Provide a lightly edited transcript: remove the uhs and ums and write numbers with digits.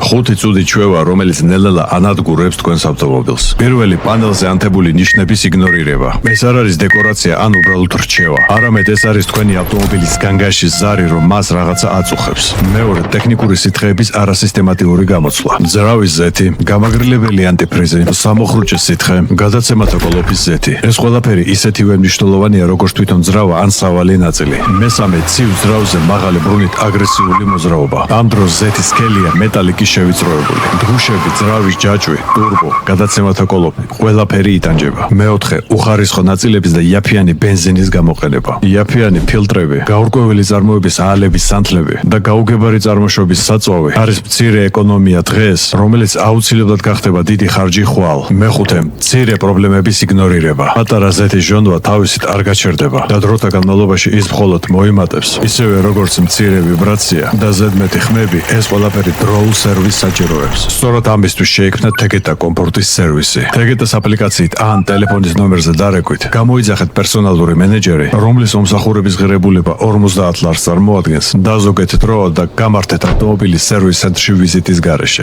5 წუთი ჩვევა, რომელიც ნელ-ნელა ანადგურებს თქვენს ავტომობილს. პირველი პანელზე ანთებული ნიშნების იგნორირება. ეს არ არის დეკორაცია ან უბრალოდ რჩევა. არამედ ეს არის თქვენი ავტომობილის განგაშის ზარი, რომ მას რაღაცა აწუხებს. მეორე, ტექნიკური სითხეების არასისტემატიური გამოცვლა. ძრავის ზეთი, გამაგრილებელი ანტიფრიზი, სამოხრუჭე სითხე, გადაცემათა კოლოფის ზეთი. ეს ყველაფერი ისეთივე მნიშვნელოვანია, როგორც თვითონ ძრავა ან სავალი ნაწილი. მესამე, ცივ ძრავზე მაღალი ბრუნით აგრესიული მოძრაობა. ამ დროს ზეთის სქელია მეტალიკის შევიწროებული. დრუშები, ძრავის ჯაჭვი, ტურბო, გადაცემათა კოლოფი, ყველაფერი იტანჯება. მეოთხე, უხარისხო ნაწილების და იაფიანი ბენზინის გამოყენება. იაფიანი ფილტრები, გაურკვეველი წარმოების აალების სანთლები და გაუგებარი წარმოშობის საწვავი არის მცირე ეკონომია დღეს, რომელიც აუცილებლად გახდება დიდი ხარჯი ხვალ. მეხუთე, მცირე პრობლემების იგნორირება. პატარა ზეთის ჟონდვა თავისით არ გაჩერდება და დროთა განმავლობაში ის მხოლოდ მოიმატებს, ისევე როგორც მცირე ვიბრაცია და ზედმეტი ხმები, ეს ყველაფერი დროულ სერვისს საჭიროებს. სწორად ამისთვის შეიქმნა თეგეტა კომფორტის სერვისი. თეგეტას აპლიკაციით ან ტელეფონის ნომერზე დარეკვით, გამოიძახეთ პერსონალური მენეჯერი, რომლის მომსახურების ღირებულება 50 ლარს წარმოადგენს. დაზოგეთ დრო და გამართეთ ავტომობილის სერვის ცენტრში ვიზიტის გარეშე.